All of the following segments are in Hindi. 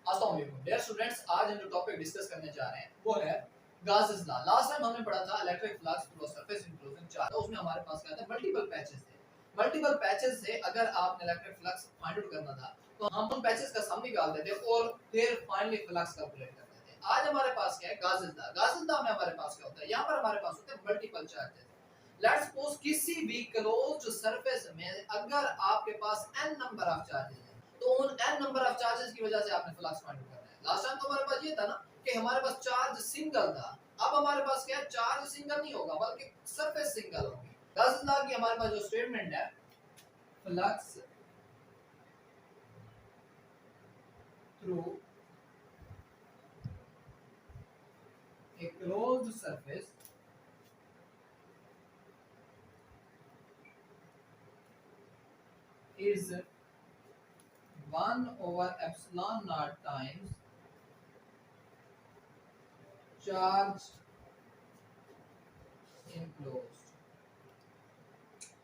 अस्सलाम वालेकुम डियर स्टूडेंट्स, आज हम जो टॉपिक डिस्कस करने जा रहे हैं वो है गाउस लॉ। लास्ट टाइम हमने पढ़ा था electric flux through surface inclusion charge, तो उसमें हमारे पास क्या था, मल्टीपल पैचेस थे। मल्टीपल पैचेस से अगर आपने इलेक्ट्रिक फ्लक्स फाइंड आउट करना था तो हम उन पैचेस का सम निकालते थे और फिर फाइनली फ्लक्स कैलकुलेट करते थे। आज हमारे पास क्या है, गाउस लॉ। गाउस लॉ में हमारे पास क्या होता है, यहां पर हमारे पास होते हैं मल्टीपल चार्जेस। लेट्स सपोज किसी भी क्लोज्ड सरफेस में अगर आपके पास n नंबर ऑफ चार्जेस हैं, तो उन n नंबर ऑफ चार्जेस की वजह से आपने फ्लक्स फाइंड करना है। लास्ट टाइम तो हमारे पास ये था ना कि हमारे पास चार्ज सिंगल था। अब हमारे पास क्या है, चार्ज सिंगल नहीं होगा बल्कि सरफेस सिंगल होगी। गाउस लॉ की हमारे पास जो स्टेटमेंट है, flux through a closed surface is 1 over epsilon naught times charge enclosed।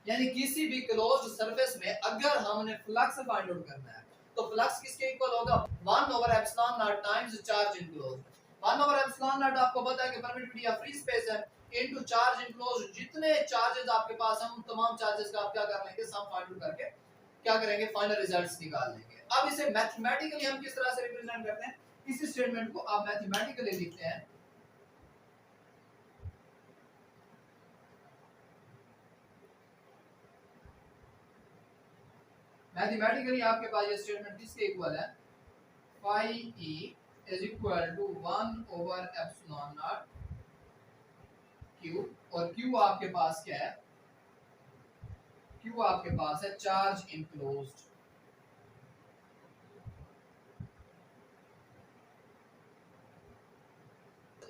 यानी किसी भी क्लोज्ड सरफेस में अगर हमने फ्लक्स फाइंड आउट करना है तो फ्लक्स किसके इक्वल होगा, 1 over epsilon not times charge enclosed. 1 over epsilon not आपको पता है कि परमिटिविटी या फ्री स्पेस है, इनटू चार्ज इनक्लोज्ड। जितने चार्जेस आपके पास हैं उन तमाम चार्जेस का आप क्या कर लेंगे, सम फाइंड आउट करके क्या करेंगे, फाइनल रिजल्ट्स निकाल लेंगे। अब इसे मैथमेटिकली हम किस तरह से रिप्रेजेंट करते हैं, इस स्टेटमेंट को आप मैथमेटिकली लिखते हैं। मैथमेटिकली आपके पास ये स्टेटमेंट किसके इक्वल है, phi e is equal to 1 over epsilon naught q, और q आपके पास क्या है, q आपके पास है चार्ज इनक्लोज्ड।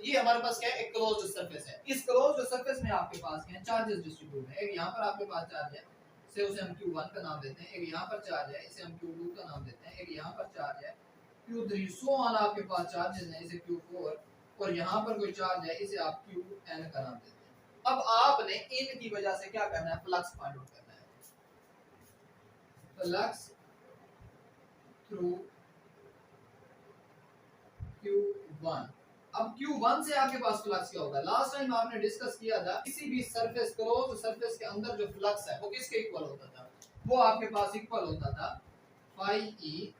ये हमारे पास क्या है, एक क्लोज्ड सरफेस है। इस क्लोज्ड सरफेस में आपके पास क्या है, चार्जेस डिस्ट्रीब्यूट है। एक यहाँ पर आपके पास चार्ज है, से उसे हम q1 का नाम देते हैं। एक यहाँ पर चार्ज है, इसे हम q2 का नाम देते हैं। एक यहाँ पर चार्ज है q3, सो ऑन आपके पास चार्जेस हैं, इसे q4, और यहाँ पर कोई चार्ज है, इसे आप qn का नाम देते हैं। अब आपने इन की वजह से क्या करना है, फ्लक्स फाइंड आउट करना है। Flux through q1। अब Q1 से आपके पास फ्लक्स क्या होगा, लास्ट टाइम आपने डिस्कस किया था, किसी भी सरफेस, क्लोज्ड सरफेस के अंदर जो फ्लक्स है वो किसके इक्वल होता था, वो आपके पास इक्वल होता था phi e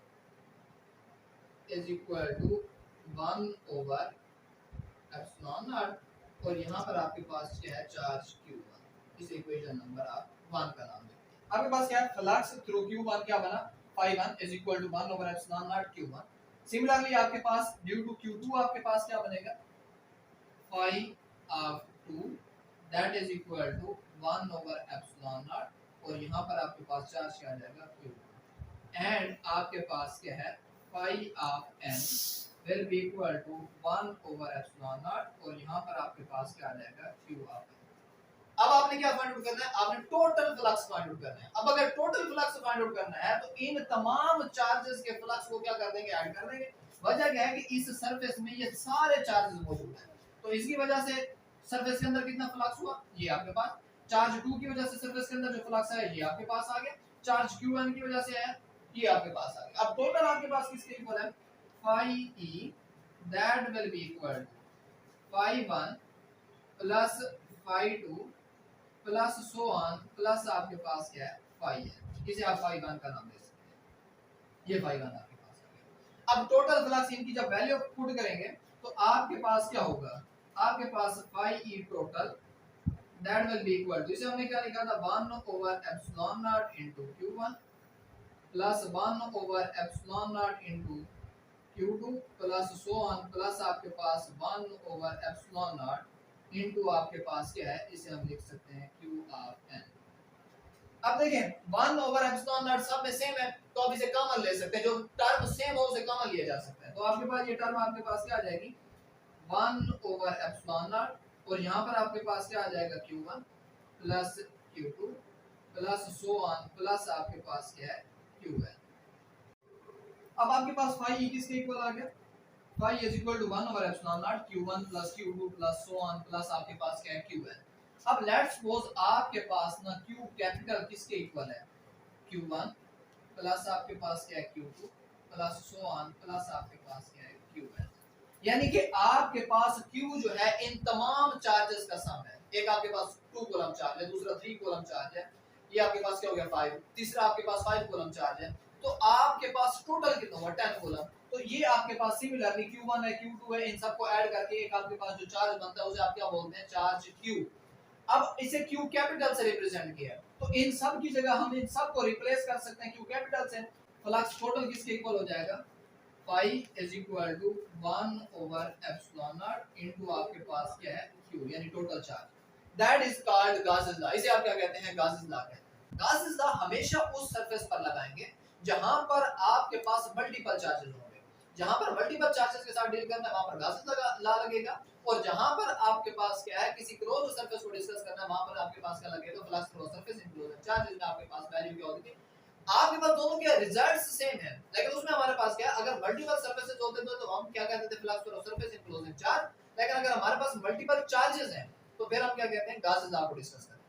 is equal to 1 over epsilon naught, और यहाँ पर आपके पास क्या है, चार्ज Q1। इस इक्वेशन नंबर आप 1 का नाम देते हैं। आपके पास क्या है, फ्लक्स थ्रू Q1 क्या बना, phi 1 is equal to 1 over epsilon naught Q1। Similarly आपके पास ड्यू टू Q2 आपके पास क्या बनेगा, phi of 2 that is equal to 1 over epsilon naught, और यहाँ पर आपके पास चार्ज क्या आ जाएगा, Q1। एंड आपके पास क्या है, phi of n will be equal to 1 over epsilon naught, और यहाँ पर आपके पास क्या आ जाएगा, Q of n। अब आपने क्या फाइंड आउट करना है, आपने टोटल फ्लक्स फाइंड आउट करना है। अब अगर टोटल फ्लक्स फाइंड आउट करना है तो इन तमाम चार्जेस के फ्लक्स को क्या कर देंगे, ऐड कर देंगे। वजह क्या है कि इस सरफेस में ये सारे चार्जेस मौजूद हैं, तो इसकी वजह से सरफेस के अंदर कितना फ्लक्स हुआ, ये आपके पास चार्ज 2 की वजह से सरफेस के अंदर जो फ्लक्स है ये आपके पास आ गया, चार्ज Qn की वजह से है ये आपके पास आ गया। अब टोटल आपके पास किसके इक्वल है, phi e that will be equal to phi 1 plus phi 2 plus so on plus आपके पास क्या है, phi है, इसे आप phi 1 का नाम दे सकते हैं। ये phi 1 आपके पास आ गया। अब टोटल फ्लक्स इनकी जब वैल्यू पुट करेंगे तो आपके पास क्या होगा, आपके पास phi e total that will be equal to, इसे हमने क्या लिखा था, 1 over epsilon not into q1 plus 1 over epsilon not into q2 plus so on plus आपके पास 1 ओवर एप्सिलॉन नॉट इनटू आपके पास क्या है, इसे हम लिख सकते हैं Q of n। अब देखें 1 ओवर एप्सिलॉन नॉट सब में सेम है, तो आप इसे कॉमन ले सकते हैं, जो टर्म सेम हो उसे कॉमन लिया जा सकता है। तो आपके पास ये टर्म आपके पास क्या आ जाएगी, 1 ओवर एप्सिलॉन नॉट, और यहाँ पर आपके पास क्या आ जाएगा, Q1 plus Q2 plus so on plus आपके पास क्या है, Qn। अब आपके पास phi e किसके इक्वल आ गया, phi is equal to 1 over epsilon naught q1 plus q2 plus so on plus आपके पास क्या है, qn। अब लेट्स सपोज आपके पास ना q कैपिटल किसके इक्वल है, q1 प्लस आपके पास क्या है, q2 plus so on plus आपके पास क्या है क्यू है। यानी कि आपके पास क्यू जो है इन तमाम चार्जेस का सम है। एक आपके पास 2 कॉलम चार्ज है, दूसरा 3 कॉलम चार्ज है, ये आपके पास क्या हो गया 5, तीसरा आपके पास 5 कॉलम चार्ज है। तो आपके पास टोटल कितना हुआ 10 कॉलम। तो ये आपके पास सिमिलरली Q1 है Q2 है, इन सबको ऐड करके एक आपके पास जो चार्ज बनता है उसे आप क्या बोलते हैं चार्ज Q। अब इसे Q कैपिटल से रिप्रेजेंट किया, तो इन सब की जगह हम इन सब को रिप्लेस कर सकते हैं Q कैपिटल से। फ्लक्स टोटल किसके इक्वल हो जाएगा, phi is equal to 1 over epsilon naught into आपके पास क्या है Q, यानी total charge. That is called Gauss's law. इसे आप क्या कहते हैं गॉसेस लॉ कहते हैं। गॉसेस लॉ हमेशा उस सरफेस पर लगाएंगे जहां पर आपके पास मल्टीपल चार्जेस होंगे। जहां पर मल्टीपल चार्जेस के साथ डील करना है वहां पर गॉसेस लॉ लगेगा, और जहां पर आपके पास क्या है किसी क्लोज्ड सरफेस को डिस्कस करना है वहां पर आपके पास क्या लगेगा फ्लक्स क्रॉस सरफेस इनक्लोजन चार्ज, इसमें आपके पास वैल्यू क्या होगी, आपके पास दोनों के रिजल्ट्स सेम है, लेकिन उसमें हमारे पास क्या है अगर मल्टीपल सरफेसेस होते तो हम क्या कहते थे फ्लक्स पर सरफेस इनक्लोजिंग चार्ज। लेकिन अगर हमारे पास मल्टीपल चार्जेस हैं तो फिर हम क्या कहते हैं गॉसेस लॉ को डिस्कस करते हैं।